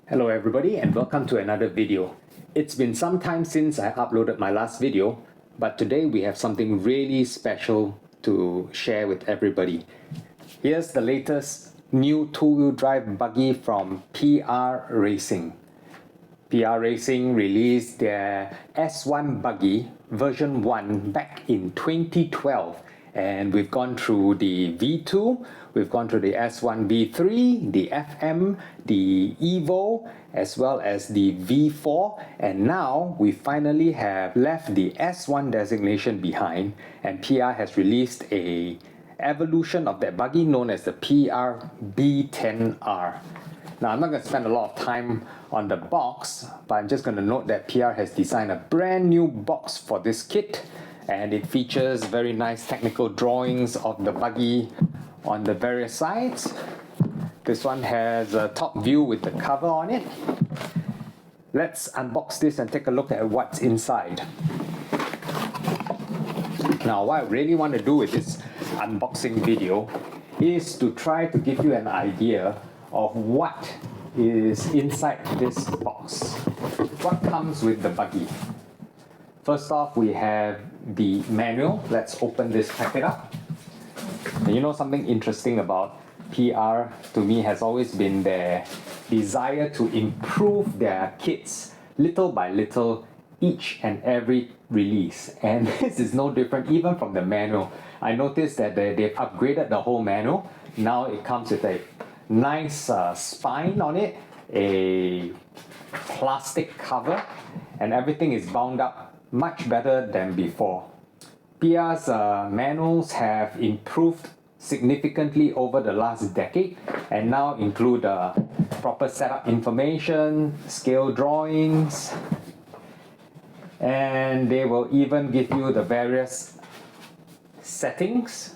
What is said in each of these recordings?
Hello everybody and welcome to another video. It's been some time since I uploaded my last video, but today we have something really special to share with everybody. Here's the latest new two-wheel drive buggy from PR Racing. PR Racing released their S1 buggy version 1 back in 2012. And we've gone through the V2, we've gone through the S1 V3, the FM, the Evo, as well as the V4, and now we finally have left the S1 designation behind, and PR has released a evolution of that buggy known as the PR B10R. Now, I'm not going to spend a lot of time on the box, but I'm just going to note that PR has designed a brand new box for this kit, and it features very nice technical drawings of the buggy on the various sides. This one has a top view with the cover on it. Let's unbox this and take a look at what's inside. Now, what I really want to do with this unboxing video is to try to give you an idea of what is inside this box. What comes with the buggy? First off, we have the manual. Let's open this packet up. And you know, something interesting about PR to me has always been their desire to improve their kits little by little each and every release. And this is no different even from the manual. I noticed that they've upgraded the whole manual. Now it comes with a nice spine on it, a plastic cover, and everything is bound up much better than before. PR's manuals have improved significantly over the last decade and now include proper setup information, scale drawings, and they will even give you the various settings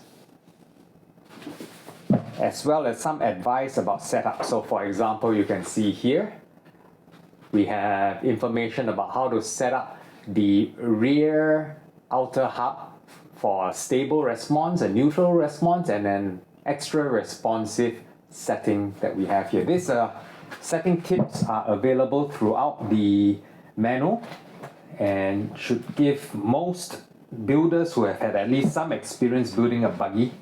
as well as some advice about setup. So for example, you can see here we have information about how to set up the rear outer hub for a stable response, a neutral response, and an extra responsive setting that we have here. These setting tips are available throughout the manual and should give most builders who have had at least some experience building a buggy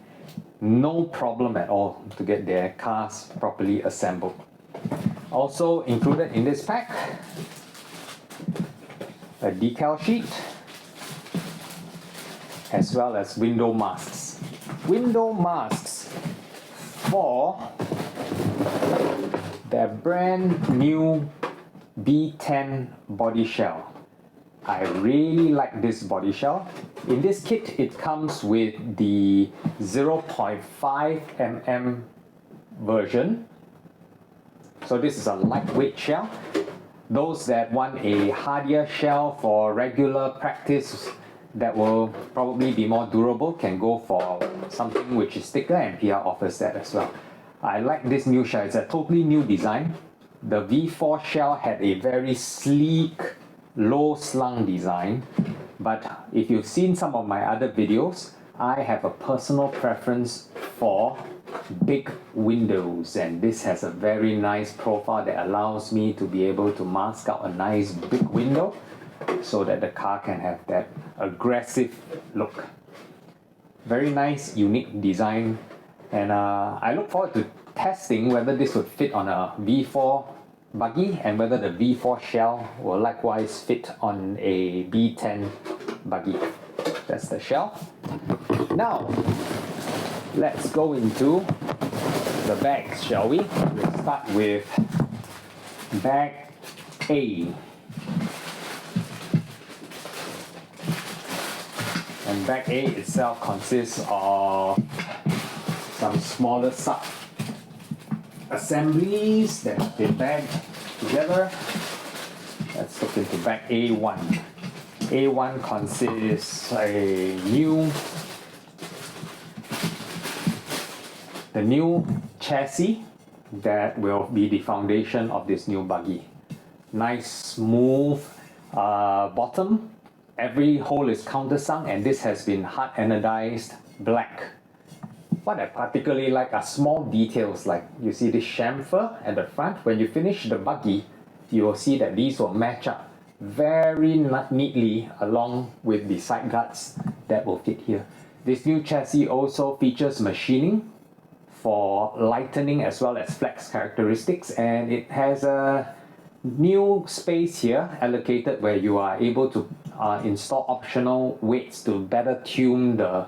no problem at all to get their cars properly assembled. Also included in this pack, a decal sheet, as well as window masks. Window masks for their brand new B10 body shell. I really like this body shell. In this kit, it comes with the 0.5 mm version. So this is a lightweight shell. Those that want a hardier shell for regular practice that will probably be more durable can go for something which is thicker, and PR offers that as well. I like this new shell. It's a totally new design. The V4 shell had a very sleek, low slung design, but if you've seen some of my other videos, I have a personal preference for big windows, and this has a very nice profile that allows me to be able to mask out a nice big window so that the car can have that aggressive look. Very nice, unique design, and I look forward to testing whether this would fit on a V4 buggy and whether the V4 shell will likewise fit on a B10 buggy. That's the shell. Now, let's go into the bags, shall we? We'll start with bag A. And bag A itself consists of some smaller sub assemblies that have been bagged together. Let's look into bag A1. A1 consists the new chassis that will be the foundation of this new buggy. Nice smooth bottom. Every hole is countersunk, and this has been hard anodized black. What I particularly like are small details, like you see this chamfer at the front. When you finish the buggy, you will see that these will match up very neatly along with the side guards that will fit here. This new chassis also features machining for lightening as well as flex characteristics, and it has a new space here allocated where you are able to install optional weights to better tune the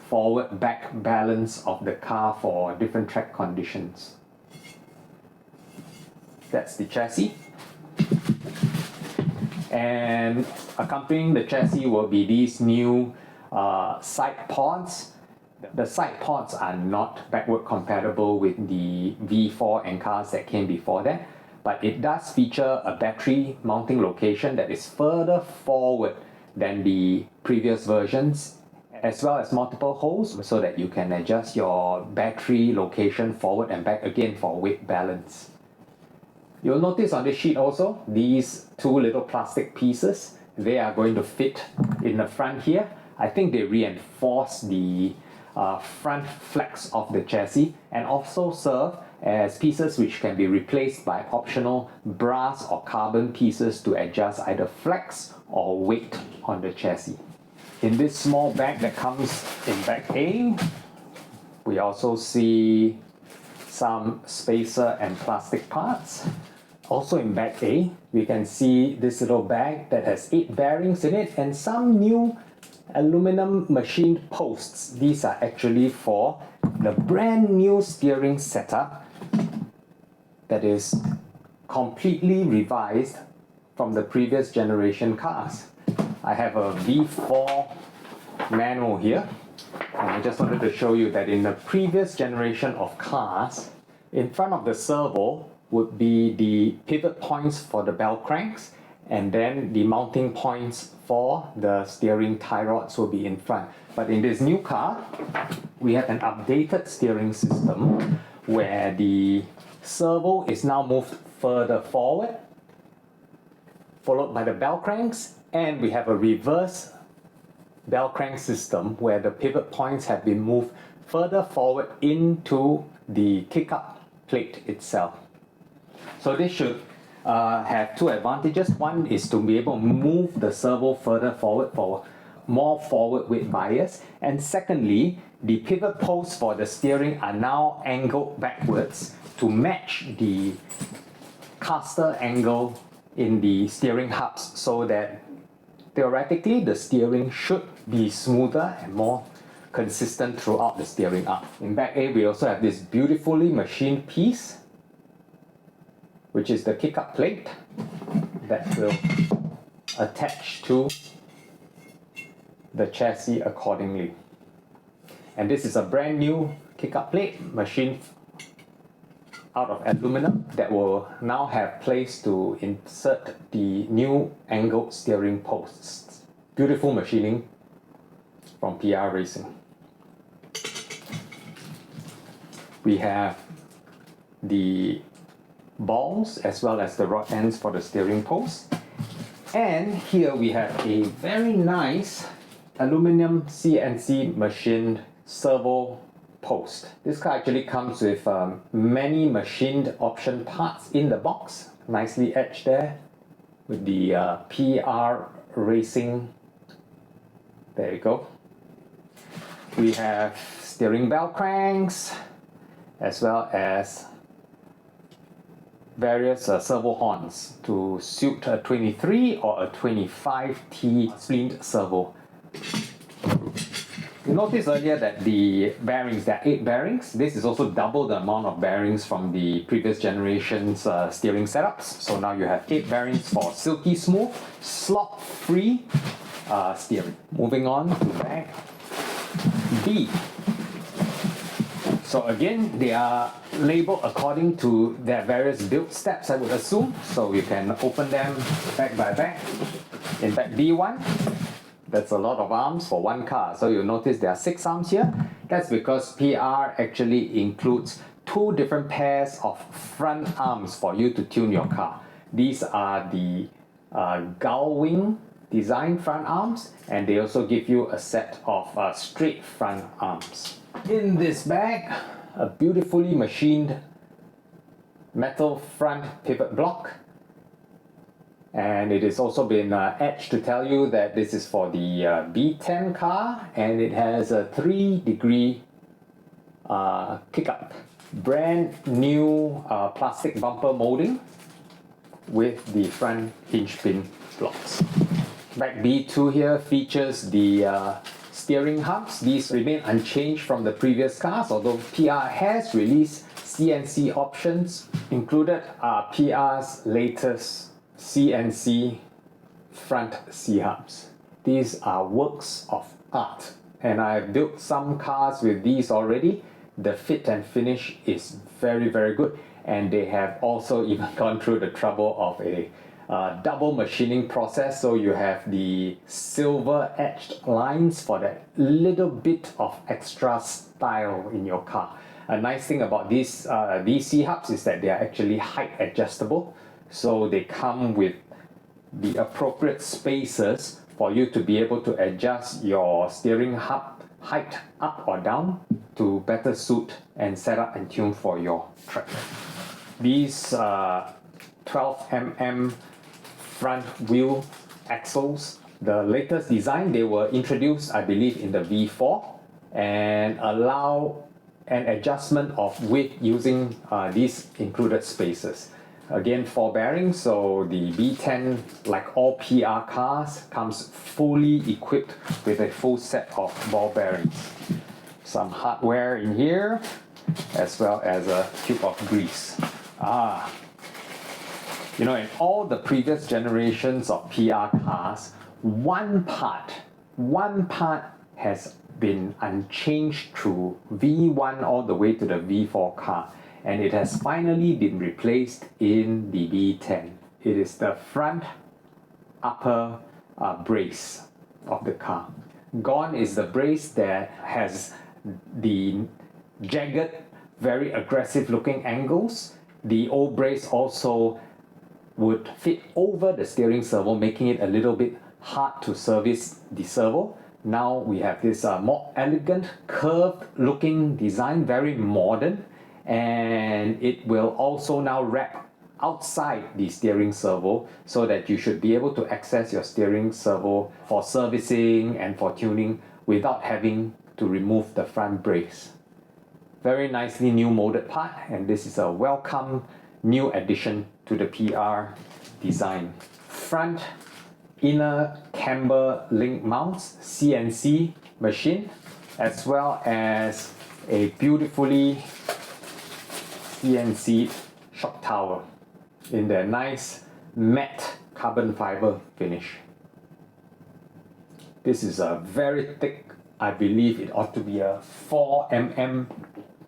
forward back balance of the car for different track conditions. That's the chassis. And accompanying the chassis will be these new side pods. The side pods are not backward compatible with the V4 and cars that came before that, but it does feature a battery mounting location that is further forward than the previous versions, as well as multiple holes so that you can adjust your battery location forward and back again for weight balance. You'll notice on this sheet also, these two little plastic pieces, they are going to fit in the front here. I think they reinforce the front flex of the chassis and also serve as pieces which can be replaced by optional brass or carbon pieces to adjust either flex or weight on the chassis. In this small bag that comes in bag A, we also see some spacer and plastic parts. Also in bag A, we can see this little bag that has 8 bearings in it and some new aluminum machined posts. These are actually for the brand new steering setup that is completely revised from the previous generation cars. I have a V4 manual here, and I just wanted to show you that in the previous generation of cars, in front of the servo would be the pivot points for the bell cranks, and then the mounting points for the steering tie rods will be in front. But in this new car, we have an updated steering system where the servo is now moved further forward, followed by the bell cranks, and we have a reverse bell crank system where the pivot points have been moved further forward into the kick-up plate itself. So this should have two advantages. One is to be able to move the servo further forward for more forward weight bias, and secondly, the pivot posts for the steering are now angled backwards to match the caster angle in the steering hubs, so that theoretically the steering should be smoother and more consistent throughout the steering arc. In bag A, we also have this beautifully machined piece, which is the kick-up plate that will attach to the chassis accordingly. And this is a brand new kick-up plate machined out of aluminum that will now have place to insert the new angled steering posts. Beautiful machining from PR Racing. We have the balls as well as the rod ends for the steering post. And here we have a very nice aluminum CNC machined servo post. This car actually comes with many machined option parts in the box, nicely etched there with the PR Racing. There you go. We have steering bell cranks as well as various servo horns to suit a 23 or a 25T splint servo. You noticed earlier that the bearings, there are 8 bearings. This is also double the amount of bearings from the previous generation's steering setups. So now you have 8 bearings for silky smooth, slop-free steering. Moving on to bag B. So again, they are labeled according to their various build steps, I would assume. So you can open them bag by bag. In bag B1, that's a lot of arms for one car. So you'll notice there are 6 arms here. That's because PR actually includes 2 different pairs of front arms for you to tune your car. These are the gull wing design front arms, and they also give you a set of straight front arms. In this bag, a beautifully machined metal front pivot block, and it has also been etched to tell you that this is for the B10 car, and it has a 3-degree kick up. Brand new plastic bumper molding with the front hinge pin blocks. Bag B2 here features the steering hubs. These remain unchanged from the previous cars, although PR has released CNC options. Included are PR's latest CNC front C-hubs. These are works of art, and I've built some cars with these already. The fit and finish is very good, and they have also even gone through the trouble of a double machining process, so you have the silver etched lines for that little bit of extra style in your car. A nice thing about these C-hubs is that they are actually height adjustable, so they come with the appropriate spaces for you to be able to adjust your steering hub height up or down to better suit and set up and tune for your track. These 12mm front wheel axles, the latest design, they were introduced, I believe, in the V4 and allow an adjustment of width using these included spaces. Again, 4 bearings, so the B10, like all PR cars, comes fully equipped with a full set of ball bearings. Some hardware in here, as well as a tube of grease. You know, in all the previous generations of PR cars, one part has been unchanged through V1 all the way to the V4 car, and it has finally been replaced in the B10. It is the front upper brace of the car. Gone is the brace that has the jagged, very aggressive looking angles. The old brace also would fit over the steering servo, making it a little bit hard to service the servo. Now we have this more elegant, curved looking design, very modern, and it will also now wrap outside the steering servo so that you should be able to access your steering servo for servicing and for tuning without having to remove the front brace. Very nicely new molded part, and this is a welcome new addition to the PR design. Front inner camber link mounts, CNC machine, as well as a beautifully CNC shock tower in their nice matte carbon fiber finish. This is a very thick, I believe it ought to be a 4mm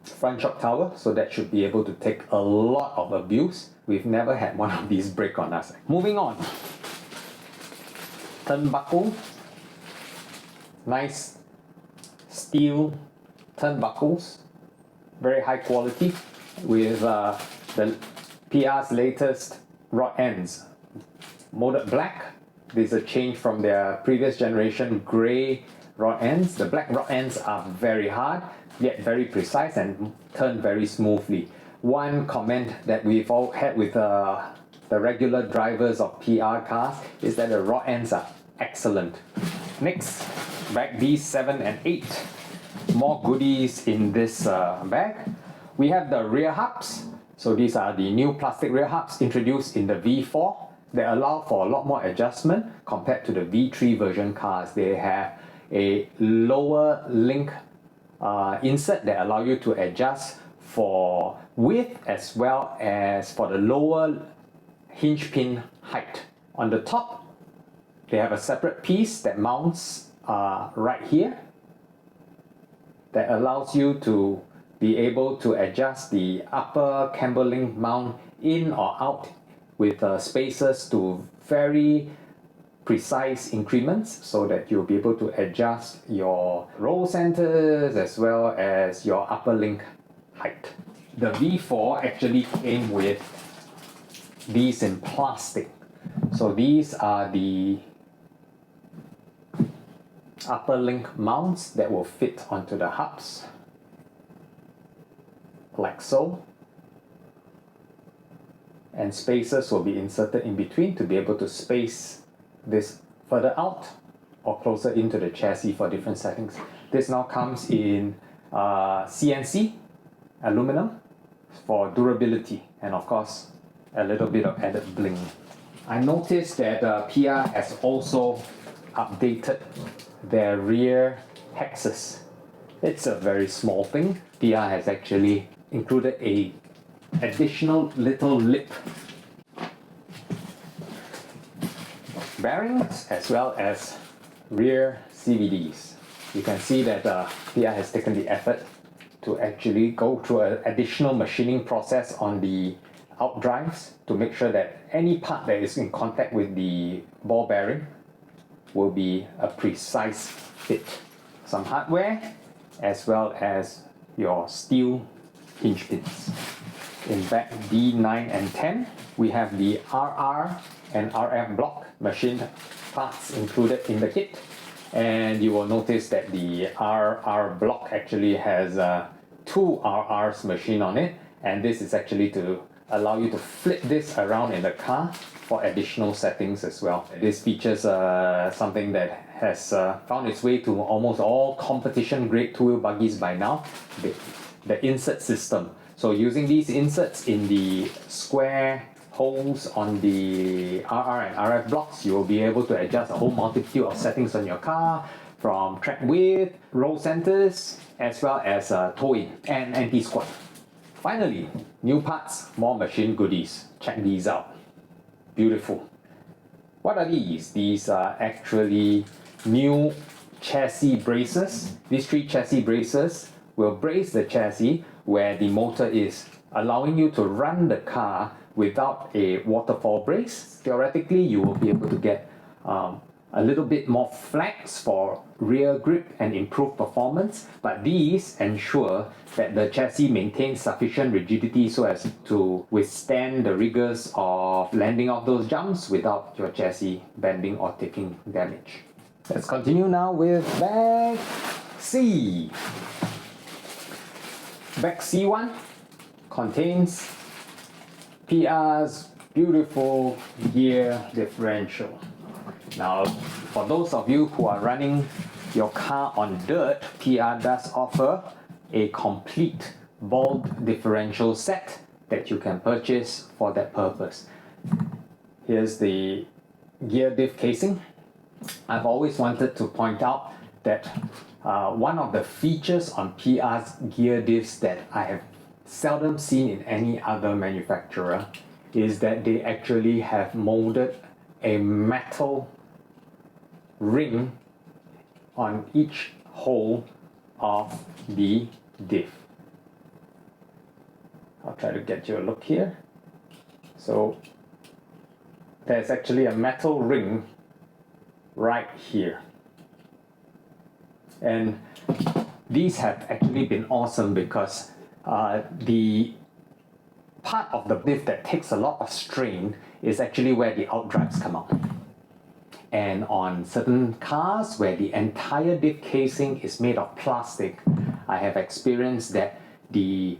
front shock tower, so that should be able to take a lot of abuse. We've never had one of these break on us. Moving on. Turnbuckle. Nice steel turnbuckles. Very high quality with the PR's latest rod ends. Molded black. This is a change from their previous generation grey rod ends. The black rod ends are very hard, yet very precise and turn very smoothly. One comment that we've all had with the regular drivers of PR cars is that the rod ends are excellent. Next, bag B7 and 8. More goodies in this bag. We have the rear hubs. So these are the new plastic rear hubs introduced in the V4 that allow for a lot more adjustment compared to the V3 version cars. They have a lower link insert that allow you to adjust for width as well as for the lower hinge pin height. On the top, they have a separate piece that mounts right here that allows you to be able to adjust the upper camber link mount in or out with spaces to very precise increments so that you'll be able to adjust your roll centers as well as your upper link height. The V4 actually came with these in plastic. So these are the upper link mounts that will fit onto the hubs, like so. And spacers will be inserted in between to be able to space this further out or closer into the chassis for different settings. This now comes in CNC aluminum for durability, and of course a little bit of added bling. I noticed that PR has also updated their rear hexes. It's a very small thing. PR has actually included a additional little lip, bearings as well as rear CVDs. You can see that PR has taken the effort to actually go through an additional machining process on the outdrives to make sure that any part that is in contact with the ball bearing will be a precise fit. Some hardware as well as your steel hinge pins. In bag D9 and 10, we have the RR and RF block machined parts included in the kit. And you will notice that the RR block actually has two RRs machined on it. And this is actually to allow you to flip this around in the car for additional settings as well. This features something that has found its way to almost all competition grade two-wheel buggies by now, the insert system. So using these inserts in the square holes on the RR and RF blocks, you will be able to adjust a whole multitude of settings on your car, from track width, roll centers, as well as towing and anti-squat. Finally, new parts, more machine goodies. Check these out. Beautiful. What are these? These are actually new chassis braces. These 3 chassis braces will brace the chassis where the motor is, allowing you to run the car without a waterfall brace. Theoretically, you will be able to get a little bit more flex for rear grip and improved performance, but these ensure that the chassis maintains sufficient rigidity so as to withstand the rigors of landing off those jumps without your chassis bending or taking damage. Let's continue now with bag C. Bag C1 contains PR's beautiful gear differential. Now, for those of you who are running your car on dirt, PR does offer a complete ball differential set that you can purchase for that purpose. Here's the gear diff casing. I've always wanted to point out that one of the features on PR's gear diffs that I have seldom seen in any other manufacturer is that they actually have molded a metal ring on each hole of the diff. I'll try to get you a look here. So there's actually a metal ring right here. And these have actually been awesome because the part of the diff that takes a lot of strain is actually where the outdrives come out. And on certain cars where the entire diff casing is made of plastic, I have experienced that the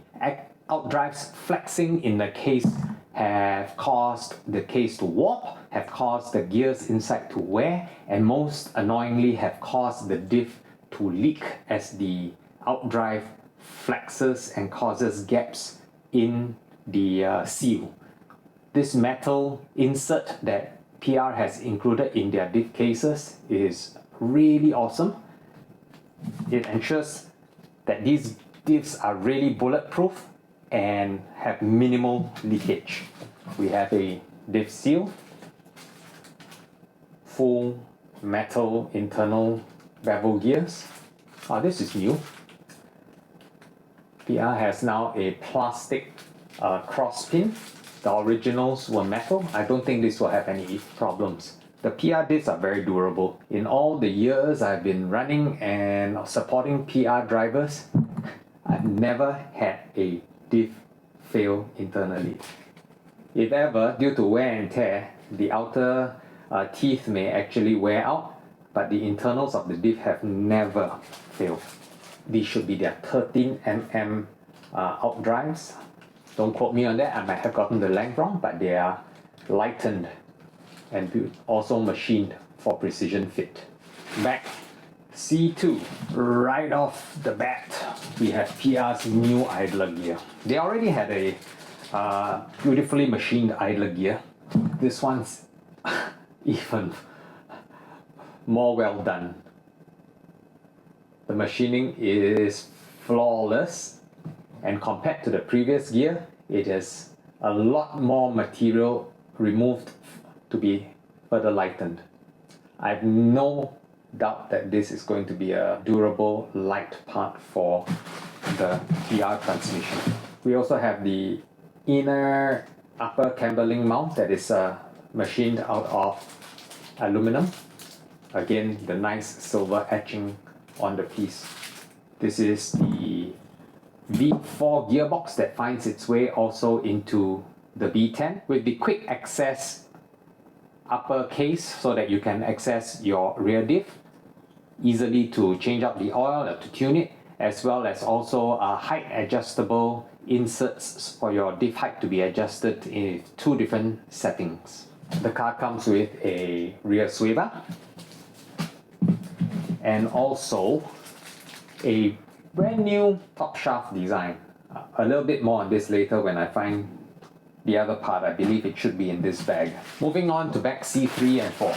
outdrives flexing in the case have caused the case to warp, have caused the gears inside to wear, and most annoyingly have caused the diff to leak as the outdrive flexes and causes gaps in the seal. This metal insert that PR has included in their diff cases is really awesome. It ensures that these diffs are really bulletproof and have minimal leakage. We have a diff seal, full metal internal bevel gears. This is new. PR has now a plastic cross pin. The originals were metal. I don't think this will have any problems. The PR diffs are very durable. In all the years I've been running and supporting PR drivers, I've never had a diff fail internally. If ever, due to wear and tear, the outer teeth may actually wear out, but the internals of the diff have never failed. These should be their 13mm out drives. Don't quote me on that, I might have gotten the length wrong, but they are lightened and also machined for precision fit. Back C2, right off the bat, we have PR's new idler gear. They already had a beautifully machined idler gear. This one's even more well done. The machining is flawless, and compared to the previous gear, it has a lot more material removed to be further lightened. I have no doubt that this is going to be a durable, light part for the PR transmission. We also have the inner upper camberling mount that is machined out of aluminum. Again, the nice silver etching on the piece. This is the V4 gearbox that finds its way also into the B10 with the quick access upper case so that you can access your rear diff easily to change out the oil or to tune it, as well as also height adjustable inserts for your diff height to be adjusted in 2 different settings. The car comes with a rear swivel and also a brand new top shaft design. A little bit more on this later when I find the other part. I believe it should be in this bag. Moving on to bag C3 and 4.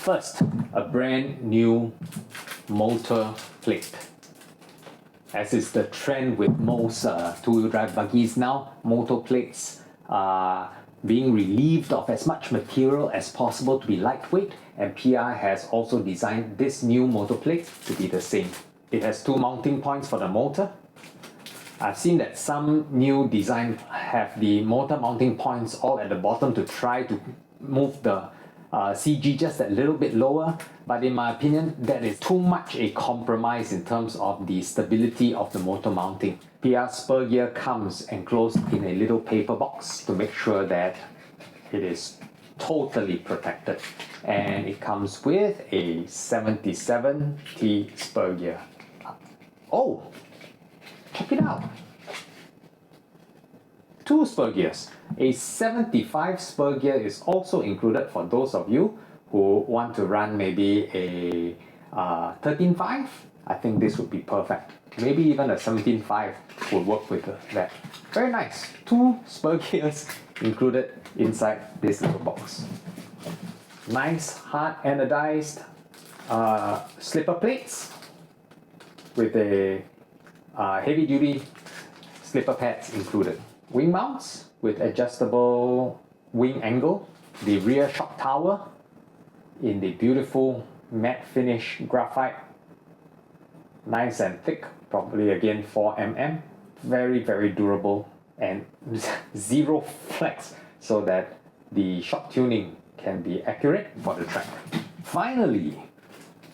First, a brand new motor plate. As is the trend with most two-wheel drive buggies now, motor plates are being relieved of as much material as possible to be lightweight, and PR has also designed this new motor plate to be the same. It has 2 mounting points for the motor. I've seen that some new designs have the motor mounting points all at the bottom to try to move the CG just a little bit lower, but in my opinion that is too much a compromise in terms of the stability of the motor mounting. PR spur gear comes enclosed in a little paper box to make sure that it is totally protected, and it comes with a 77T spur gear. Oh, check it out! 2 spur gears. A 75 spur gear is also included for those of you who want to run maybe a 13.5. I think this would be perfect. Maybe even a 17.5 would work with that. Very nice. 2 spur gears included inside this little box. Nice hard anodized slipper plates with a heavy duty slipper pads included. Wing mounts with adjustable wing angle. The rear shock tower in the beautiful matte finish graphite. Nice and thick, probably again 4mm. Very, very durable and zero flex so that the shock tuning can be accurate for the track. Finally,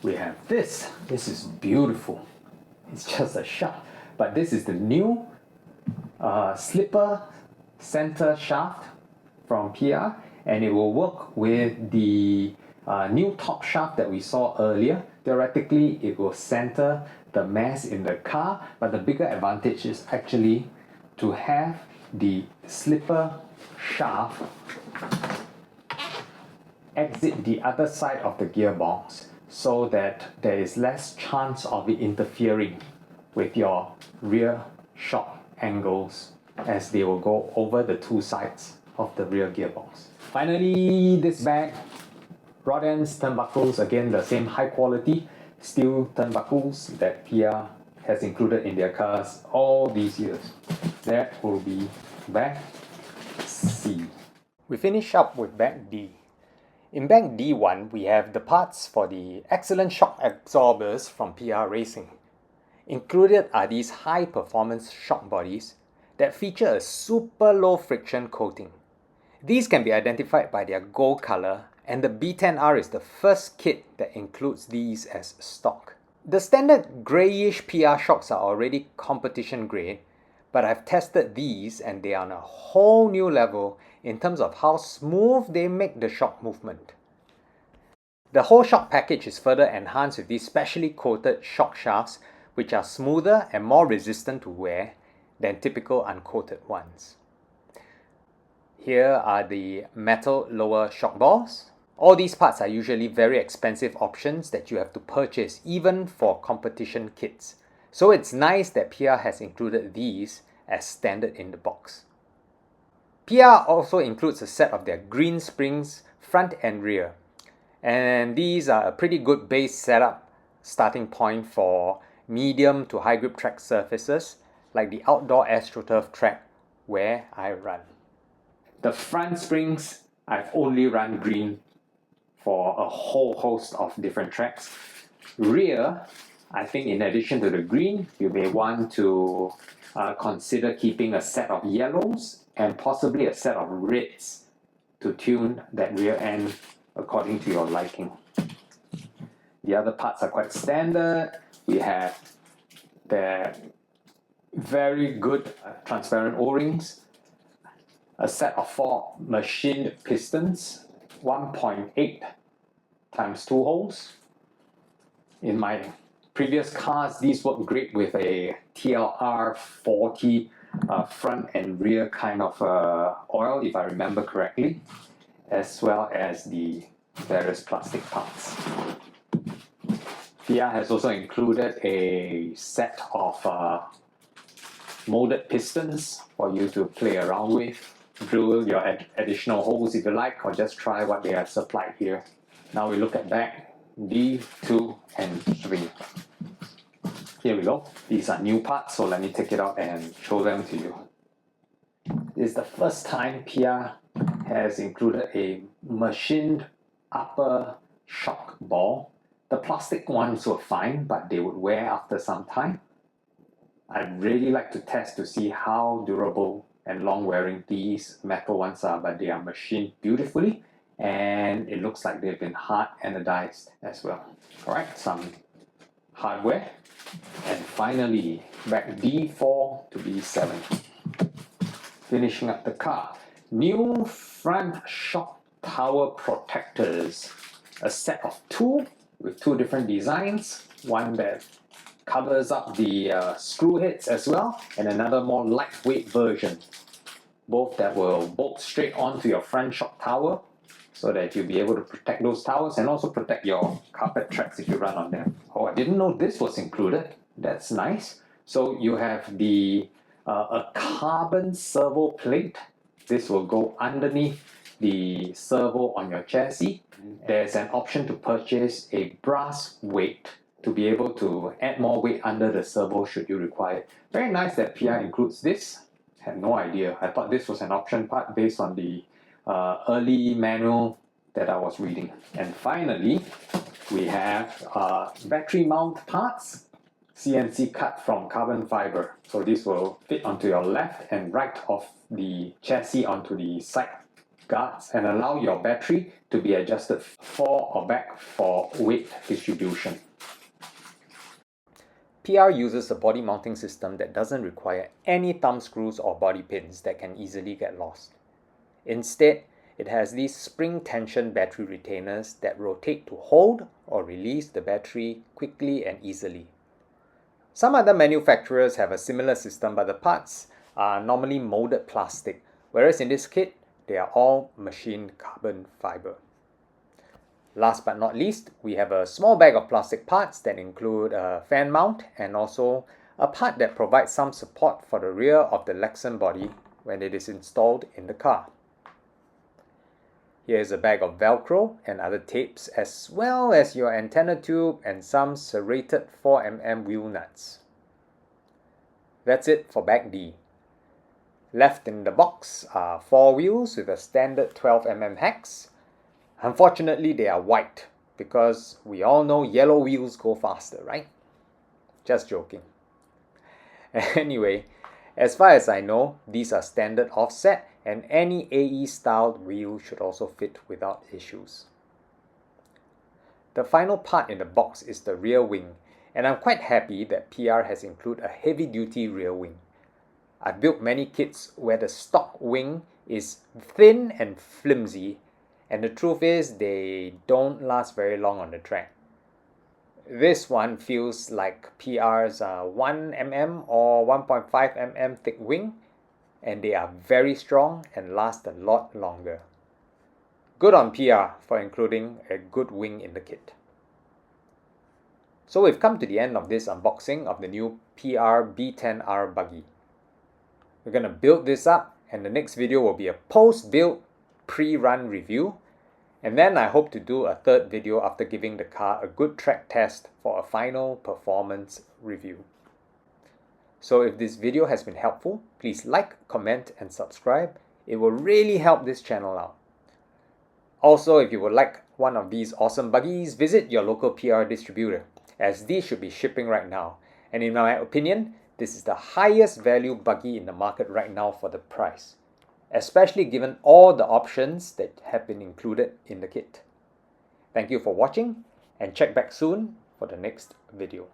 we have this. This is beautiful. It's just a shot, but this is the new slipper center shaft from PR, and it will work with the new top shaft that we saw earlier. Theoretically, it will center the mass in the car, but the bigger advantage is actually to have the slipper shaft exit the other side of the gearbox so that there is less chance of it interfering with your rear shock angles as they will go over the 2 sides of the rear gearbox. Finally, this bag, rod ends, turnbuckles, again the same high quality steel turnbuckles that PR has included in their cars all these years. That will be bag C. We finish up with bag D. In bag D1, we have the parts for the excellent shock absorbers from PR Racing. Included are these high-performance shock bodies that feature a super low friction coating. These can be identified by their gold color, and the B10R is the first kit that includes these as stock. The standard greyish PR shocks are already competition grade, but I've tested these and they are on a whole new level in terms of how smooth they make the shock movement. The whole shock package is further enhanced with these specially coated shock shafts, which are smoother and more resistant to wear than typical uncoated ones. Here are the metal lower shock balls. All these parts are usually very expensive options that you have to purchase even for competition kits. So it's nice that PR has included these as standard in the box. PR also includes a set of their green springs front and rear. And these are a pretty good base setup starting point for medium to high grip track surfaces like the outdoor AstroTurf track where I run. The front springs, I've only run green for a whole host of different tracks. Rear, I think in addition to the green, you may want to consider keeping a set of yellows and possibly a set of reds to tune that rear end according to your liking. The other parts are quite standard. We have the very good transparent O-rings, a set of 4 machined pistons, 1.8 times 2 holes. In my previous cars, these work great with a TLR 40 front and rear kind of oil, if I remember correctly, as well as the various plastic parts. PR has also included a set of molded pistons for you to play around with. Drill your additional holes if you like, or just try what they have supplied here. Now we look at bag D, 2, and 3. Here we go. These are new parts, so let me take it out and show them to you. This is the first time PR has included a machined upper shock ball. The plastic ones were fine, but they would wear after some time. I'd really like to test to see how durable and long wearing these metal ones are, but they are machined beautifully and it looks like they've been hard anodized as well. Alright, some hardware. And finally, back D4 to B7. Finishing up the car. New front shock tower protectors. A set of 2 with 2 different designs. One that covers up the screw heads as well, and another more lightweight version. Both that will bolt straight onto your front shock tower so that you'll be able to protect those towers and also protect your carpet tracks if you run on them. Oh, I didn't know this was included. That's nice. So you have the a carbon servo plate. This will go underneath the servo on your chassis. There's an option to purchase a brass weight to be able to add more weight under the servo should you require. Very nice that PR includes this. Had no idea. I thought this was an option part based on the early manual that I was reading. And finally, we have battery mount parts, CNC cut from carbon fiber. So this will fit onto your left and right of the chassis onto the side guards and allow your battery to be adjusted fore or back for weight distribution. PR uses a body mounting system that doesn't require any thumb screws or body pins that can easily get lost. Instead, it has these spring tension battery retainers that rotate to hold or release the battery quickly and easily. Some other manufacturers have a similar system, but the parts are normally molded plastic, whereas in this kit, they are all machined carbon fiber. Last but not least, we have a small bag of plastic parts that include a fan mount and also a part that provides some support for the rear of the Lexan body when it is installed in the car. Here is a bag of Velcro and other tapes, as well as your antenna tube and some serrated 4mm wheel nuts. That's it for bag D. Left in the box are 4 wheels with a standard 12mm hex. Unfortunately, they are white because we all know yellow wheels go faster, right? Just joking. Anyway, as far as I know, these are standard offset and any AE styled wheel should also fit without issues. The final part in the box is the rear wing, and I'm quite happy that PR has included a heavy duty rear wing. I've built many kits where the stock wing is thin and flimsy, and the truth is they don't last very long on the track. This one feels like PR's 1mm or 1.5 mm thick wing, and they are very strong and last a lot longer. Good on PR for including a good wing in the kit. So we've come to the end of this unboxing of the new PR B10R Buggy. We're going to build this up, and the next video will be a post-build pre-run review, and then I hope to do a third video after giving the car a good track test for a final performance review. So if this video has been helpful, please like, comment and subscribe. It will really help this channel out. Also, if you would like one of these awesome buggies, visit your local PR distributor, as these should be shipping right now. And in my opinion, this is the highest value buggy in the market right now for the price, especially given all the options that have been included in the kit. Thank you for watching, and check back soon for the next video.